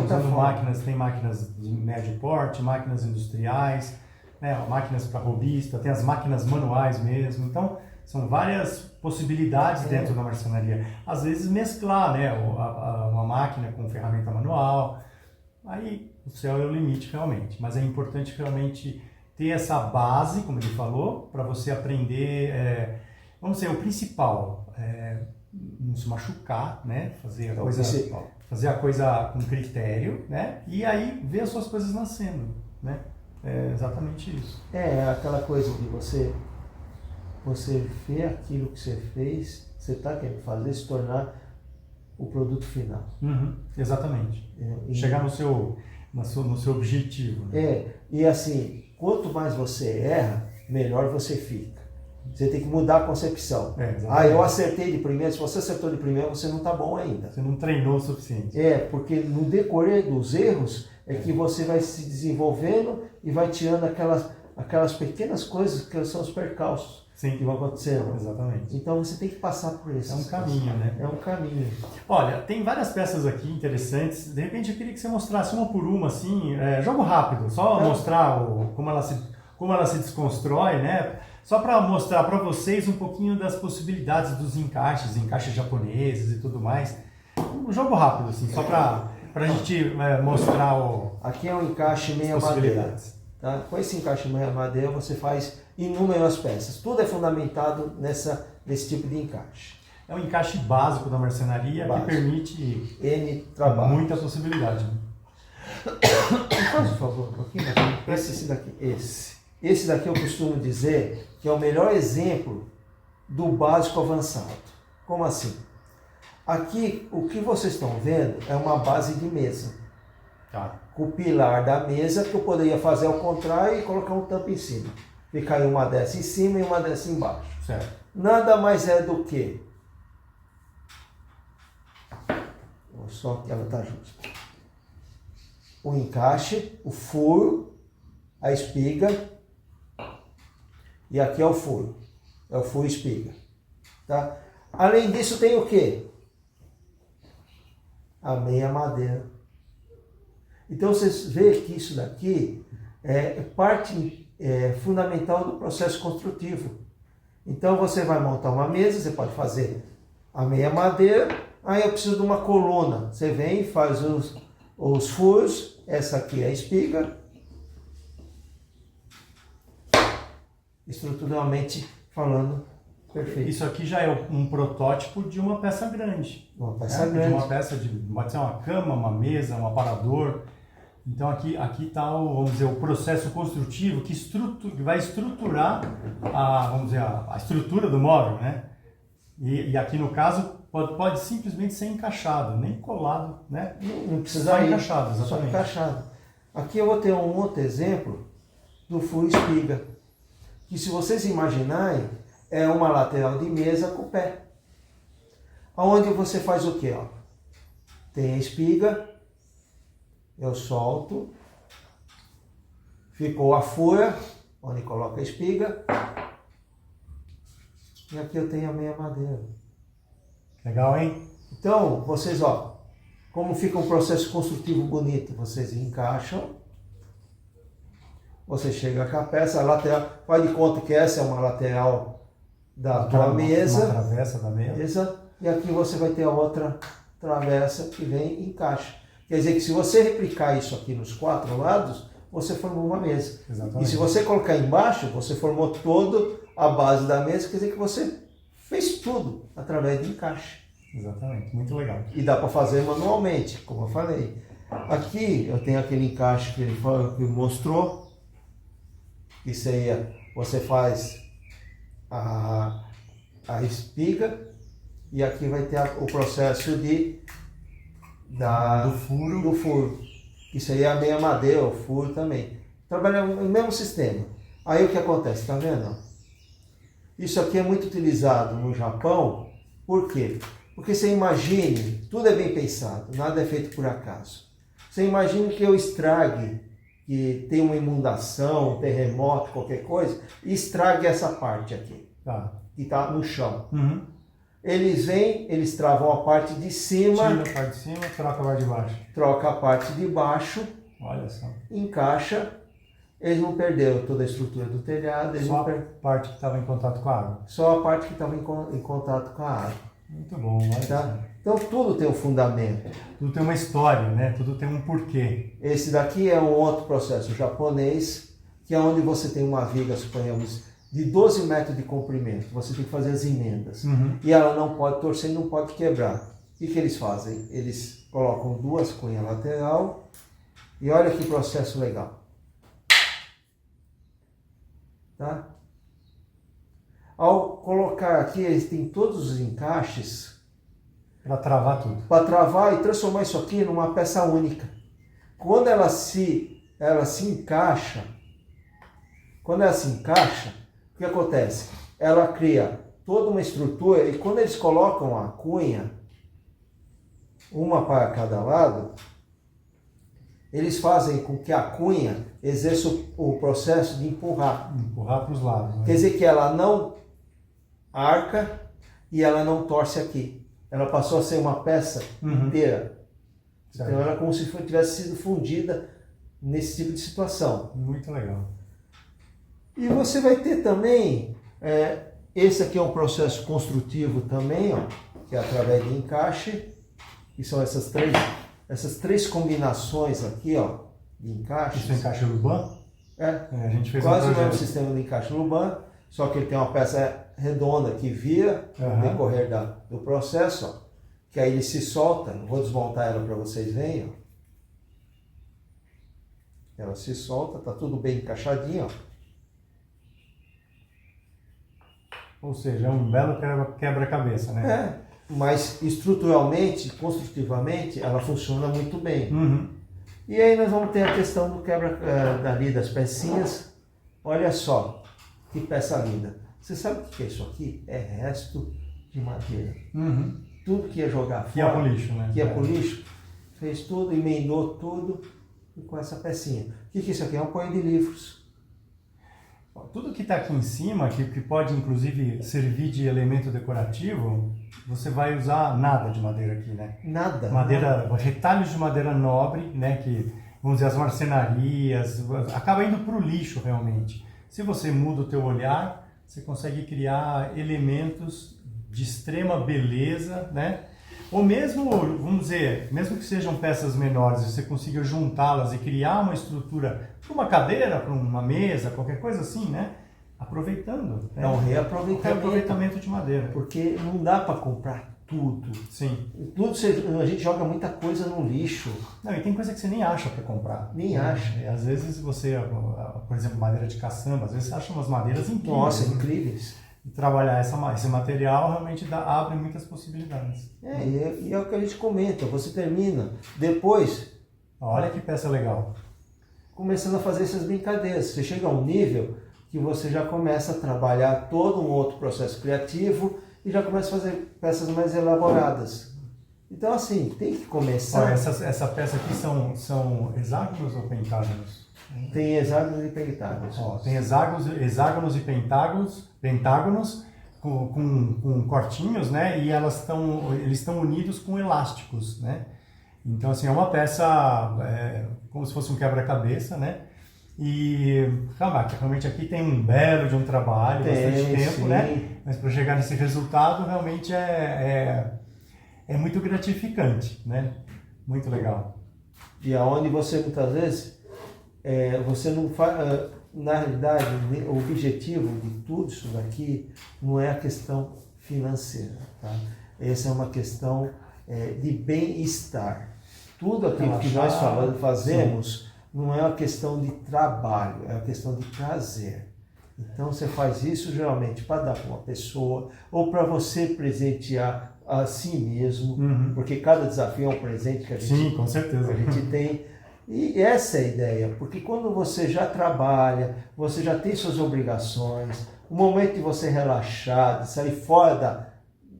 Tem máquinas de médio porte, máquinas industriais, né? Máquinas para robista, tem as máquinas manuais mesmo. Então, são várias possibilidades dentro da marcenaria. Às vezes mesclar, né? Uma máquina com ferramenta manual. Aí o céu é o limite realmente. Mas é importante realmente ter essa base, como ele falou, para você aprender, vamos dizer, o principal, não se machucar, né? Fazer a coisa com critério, né? E aí ver as suas coisas nascendo, né? É exatamente isso. É aquela coisa de você ver aquilo que você fez, você está querendo fazer, se tornar o produto final. Exatamente. Chegar no seu objetivo. Né? E assim, quanto mais você erra, melhor você fica. Você tem que mudar a concepção. Eu acertei de primeira. Se você acertou de primeira, você não está bom ainda. Você não treinou o suficiente. Porque no decorrer dos erros é que você vai se desenvolvendo e vai tirando aquelas pequenas coisas que são os percalços que vão acontecendo. Exatamente. Então você tem que passar por isso. É um caminho, né? É um caminho. Olha, tem várias peças aqui interessantes. De repente eu queria que você mostrasse uma por uma, assim, jogo rápido, só mostrar como ela se desconstrói, né? Só para mostrar para vocês um pouquinho das possibilidades dos encaixes japoneses e tudo mais. Um jogo rápido, assim, só para a gente mostrar Aqui é um encaixe meia madeira. Tá? Com esse encaixe meia madeira você faz inúmeras peças. Tudo é fundamentado nesse tipo de encaixe. É um encaixe básico da marcenaria que permite N trabalho. Muita possibilidade. Faz um favor um pouquinho. Esse daqui. Esse daqui eu costumo dizer que é o melhor exemplo do básico avançado. Como assim? Aqui, o que vocês estão vendo é uma base de mesa. Com o pilar da mesa, que eu poderia fazer ao contrário e colocar um tampo em cima. Ficaria uma dessa em cima e uma dessa embaixo. Certo. Nada mais é do que... Só que ela está justa. O encaixe, o furo, a espiga... E aqui é o furo espiga. Tá? Além disso tem o quê? A meia madeira. Então vocês veem que isso daqui é parte fundamental do processo construtivo. Então você vai montar uma mesa, você pode fazer a meia madeira, aí eu preciso de uma coluna. Você vem e faz os furos, essa aqui é a espiga. Estruturalmente falando, perfeito. Isso aqui já é um protótipo de uma peça grande. Uma peça grande. Pode ser uma cama, uma mesa, um aparador. Então aqui está vamos dizer, o processo construtivo que vai estruturar a estrutura do móvel, né? E aqui no caso pode simplesmente ser encaixado, nem colado, né? Não precisa ir encaixado, exatamente. Só encaixado. Aqui eu vou ter um outro exemplo do furo espiga. Que se vocês imaginarem, é uma lateral de mesa com o pé. Onde você faz o quê? Tem a espiga, eu solto, ficou a fura, onde coloca a espiga, e aqui eu tenho a meia madeira. Legal, hein? Então, vocês, como fica um processo construtivo bonito, vocês encaixam, você chega com a peça, a lateral, faz de conta que essa é uma lateral da tua mesa. Uma travessa da mesa. E aqui você vai ter a outra travessa que vem e encaixa. Quer dizer que se você replicar isso aqui nos 4 lados, você formou uma mesa. Exatamente. E se você colocar embaixo, você formou toda a base da mesa, quer dizer que você fez tudo através de encaixe. Exatamente, muito legal. E dá para fazer manualmente, como eu falei. Aqui eu tenho aquele encaixe que ele mostrou. Isso aí você faz a espiga e aqui vai ter o processo do furo. Isso aí é a meia madeira, o furo também. Trabalha no mesmo sistema. Aí o que acontece, tá vendo? Isso aqui é muito utilizado no Japão. Por quê? Porque você imagine, tudo é bem pensado, nada é feito por acaso. Você imagine que eu estrague, que tem uma inundação, um terremoto, qualquer coisa, e estrague essa parte aqui, que está no chão. Uhum. Eles vêm, eles travam a parte de cima. Tira a parte de cima, troca a parte de baixo. Troca a parte de baixo. Olha só. Encaixa. Eles não perderam toda a estrutura do telhado. Só a parte que estava em contato com a água. Só a parte que estava em contato com a água. Muito bom, olha tá? Então tudo tem um fundamento. Tudo tem uma história, né? Tudo tem um porquê. Esse daqui é um outro processo japonês, que é onde você tem uma viga, suponhamos, de 12 metros de comprimento. Você tem que fazer as emendas. Uhum. E ela não pode torcer e não pode quebrar. O que eles fazem? Eles colocam 2 cunhas lateral e olha que processo legal. Tá? Ao colocar aqui, eles têm todos os encaixes para travar tudo. Para travar e transformar isso aqui numa peça única. Quando ela se encaixa, o que acontece? Ela cria toda uma estrutura e quando eles colocam a cunha, uma para cada lado, eles fazem com que a cunha exerça o processo de empurrar. Empurrar para os lados. Né? Quer dizer que ela não arca e ela não torce aqui. Ela passou a ser uma peça inteira. Certo. Então ela é como se tivesse sido fundida nesse tipo de situação. Muito legal. E você vai ter também, esse aqui é um processo construtivo também, ó, que é através de encaixe, que são essas três combinações aqui, ó, de encaixes. Isso é encaixe Luban? A gente fez quase o mesmo sistema de encaixe Luban, só que ele tem uma peça redonda que vira no decorrer do processo, ó, que aí ele se solta. Vou desmontar ela para vocês verem. Ó. Ela se solta, tá tudo bem encaixadinho. Ó. Ou seja, é um belo quebra-cabeça, né? Mas estruturalmente, construtivamente, ela funciona muito bem. E aí nós vamos ter a questão do dali das pecinhas. Olha só, que peça linda. Você sabe o que é isso aqui? É resto de madeira. Tudo que ia jogar fora. Que ia pro lixo, né? Que ia pro lixo. Fez tudo, emendou tudo e com essa pecinha. O que é isso aqui? É um apoio de livros. Tudo que está aqui em cima, que pode inclusive servir de elemento decorativo, você vai usar nada de madeira aqui, né? Nada. Retalhos de madeira nobre, né? Que, vamos dizer, as marcenarias, acaba indo para o lixo realmente. Se você muda o teu olhar, você consegue criar elementos de extrema beleza, né? Ou mesmo, vamos dizer, mesmo que sejam peças menores, você consiga juntá-las e criar uma estrutura para uma cadeira, para uma mesa, qualquer coisa assim, né? Aproveitando. É um reaproveitamento de madeira. Porque não dá para comprar tudo. Sim. Tudo a gente joga muita coisa no lixo. Não, e tem coisa que você nem acha para comprar. Nem acha. E às vezes você, por exemplo, madeira de caçamba, às vezes você acha umas madeiras incríveis. Nossa, incríveis. E trabalhar esse material realmente abre muitas possibilidades. E é o que a gente comenta, você termina, depois... Olha que peça legal. Começando a fazer essas brincadeiras, você chega a um nível que você já começa a trabalhar todo um outro processo criativo e já começa a fazer peças mais elaboradas. Então assim, tem que começar... Olha, essa peça aqui são hexágonos ou pentágonos? Tem hexágonos e pentágonos. Tem hexágonos e pentágonos com cortinhos, né? E eles estão unidos com elásticos, né? Então, assim, é uma peça como se fosse um quebra-cabeça, né? E, realmente aqui tem um belo de um trabalho, bastante tempo, sim, né? Mas para chegar nesse resultado, realmente é muito gratificante, né? Muito legal. E aonde você, muitas vezes... você não faz, na realidade, o objetivo de tudo isso daqui não é a questão financeira, tá? Essa é uma questão de bem-estar. Tudo aquilo que nós fazemos, sim, não é uma questão de trabalho, é uma questão de prazer. Então você faz isso geralmente para dar para uma pessoa ou para você presentear a si mesmo, porque cada desafio é um presente que Sim, com certeza. a gente tem. E essa é a ideia, porque quando você já trabalha, você já tem suas obrigações, o momento de você relaxar, de sair fora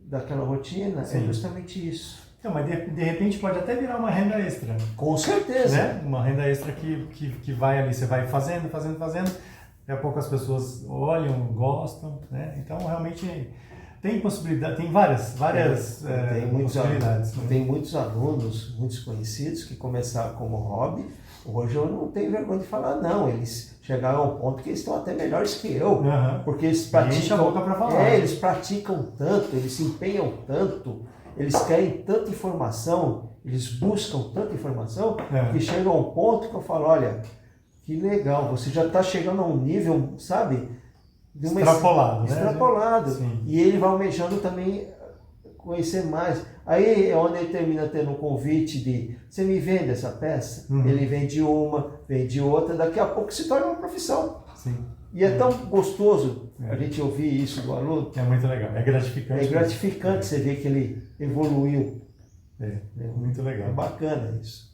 daquela rotina, é justamente isso. Então, mas de repente pode até virar uma renda extra. Com certeza. Né? Uma renda extra que vai ali, você vai fazendo, daqui a pouco as pessoas olham, gostam, né? Então realmente tem possibilidade, tem várias possibilidades. Tem muitos alunos, muitos conhecidos que começaram como hobby. Hoje eu não tenho vergonha de falar, não. Eles chegaram ao ponto que eles estão até melhores que eu. Porque eles praticam. A boca pra falar. Eles praticam tanto, eles se empenham tanto, eles querem tanta informação, eles buscam tanta informação, que chegam ao ponto que eu falo, olha, que legal, você já está chegando a um nível, sabe? Extrapolado, né? Extrapolado. Sim. E ele vai almejando também conhecer mais. Aí é onde ele termina tendo um convite de você me vende essa peça? Ele vende uma, vende outra, daqui a pouco se torna uma profissão. Sim. E é tão gostoso a gente ouvir isso do aluno. É muito legal, é gratificante. É gratificante você ver que ele evoluiu. Muito legal. É bacana isso.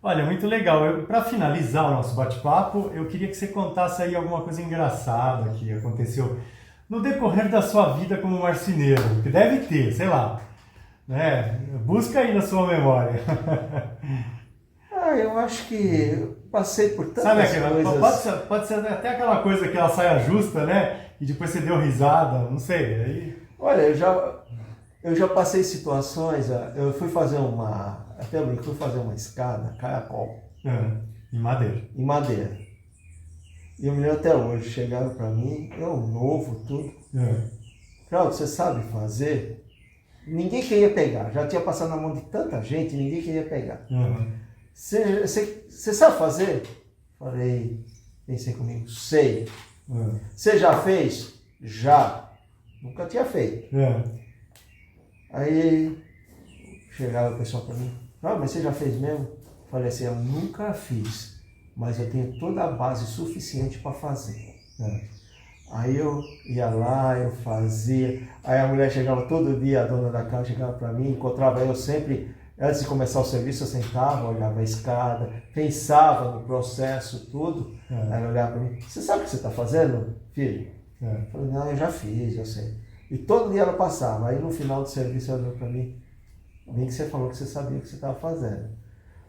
Olha, muito legal. Para finalizar o nosso bate-papo, eu queria que você contasse aí alguma coisa engraçada que aconteceu no decorrer da sua vida como marceneiro, que deve ter, sei lá, né? Busca aí na sua memória. Eu acho que eu passei por tantas coisas. Pode ser até aquela coisa, aquela saia justa, né? E depois você deu risada, não sei. Aí... Olha, eu já passei situações, eu fui fazer fui fazer uma escada, caracol. Em madeira. Em madeira. E eu me lembro até hoje, chegaram para mim, eu novo, tudo. Claudio, você sabe fazer? Ninguém queria pegar, já tinha passado na mão de tanta gente, ninguém queria pegar. Você sabe fazer? Falei, pensei comigo, sei. Você já fez? Já. Nunca tinha feito. Aí chegava o pessoal para mim, mas você já fez mesmo? Falei assim, eu nunca fiz, mas eu tenho toda a base suficiente para fazer. Aí eu ia lá, eu fazia, aí a mulher chegava todo dia, a dona da casa chegava para mim, encontrava eu sempre, antes de começar o serviço, eu sentava, olhava a escada, pensava no processo, tudo. Aí ela olhava para mim, você sabe o que você está fazendo, filho? Eu falei, não, eu já fiz, eu sei. E todo dia ela passava, aí no final do serviço ela olhou para mim, bem que você falou que você sabia o que você estava fazendo.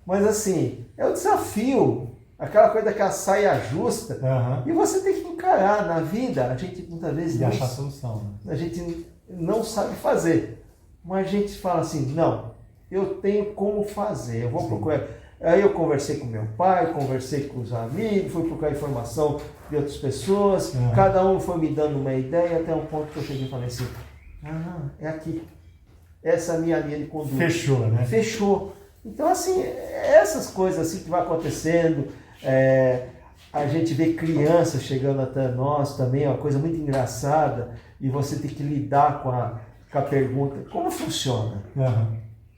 Mas assim, é o desafio, aquela coisa daquela saia justa, e você tem que encarar na vida, a gente muitas vezes achar a solução. A gente não sabe fazer, mas a gente fala assim, não, eu tenho como fazer, eu vou procurar. Aí eu conversei com meu pai, conversei com os amigos, fui procurar informação de outras pessoas, cada um foi me dando uma ideia, até um ponto que eu cheguei e falei assim, é aqui, essa é a minha linha de conduta. Fechou, né? Fechou. Então assim, essas coisas assim que vai acontecendo, a gente vê crianças chegando até nós também, é uma coisa muito engraçada, e você tem que lidar com a pergunta, como funciona?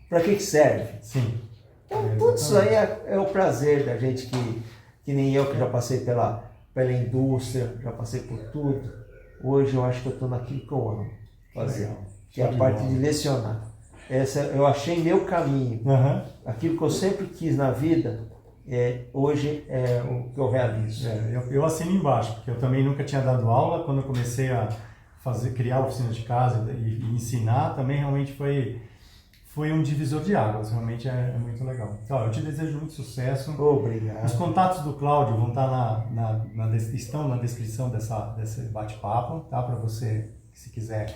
Para que serve? Sim. Então tudo isso aí é o prazer da gente que nem eu, que já passei pela indústria, já passei por tudo. Hoje eu acho que eu estou naquilo que eu amo fazer, que é a parte de lecionar. Eu achei meu caminho. Aquilo que eu sempre quis na vida, hoje é o que eu realizo. Eu assino embaixo, porque eu também nunca tinha dado aula. Quando eu comecei a criar a oficina de casa e ensinar, também realmente foi um divisor de águas. Realmente é muito legal. Então, eu te desejo muito sucesso. Obrigado. Os contatos do Cláudio vão estar estão na descrição desse bate-papo, tá? Para você, se quiser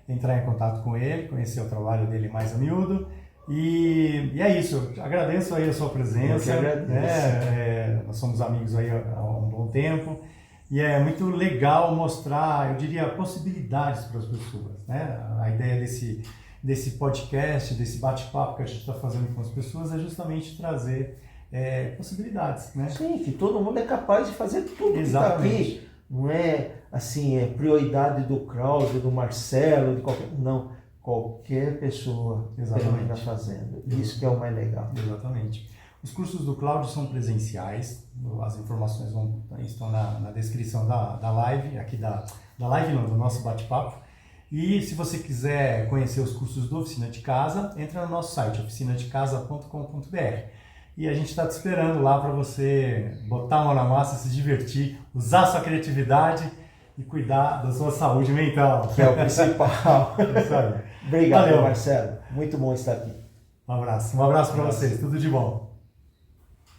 entrar em contato com ele, conhecer o trabalho dele mais a miúdo. E é isso, agradeço aí a sua presença. Eu que agradeço. Nós somos amigos aí há um bom tempo e é muito legal mostrar, eu diria, possibilidades para as pessoas, né? A ideia desse podcast, desse bate-papo que a gente está fazendo com as pessoas é justamente trazer possibilidades, né? Sim, que todo mundo é capaz de fazer tudo. Exatamente. Que está aqui. Não é assim, prioridade do Cláudio, do Marcelo, de qualquer... Não, qualquer pessoa termina fazendo. Isso que é o mais legal. Exatamente. Os cursos do Cláudio são presenciais, as informações estão na descrição da live, aqui da live não, do nosso bate-papo. E se você quiser conhecer os cursos do Oficina de Casa, entra no nosso site, oficinadecasa.com.br. E a gente está te esperando lá para você botar a mão na massa, se divertir, usar sua criatividade e cuidar da sua saúde mental. Que é o principal. Isso aí. Obrigado, Valeu. Marcelo. Muito bom estar aqui. Um abraço para vocês. Tudo de bom.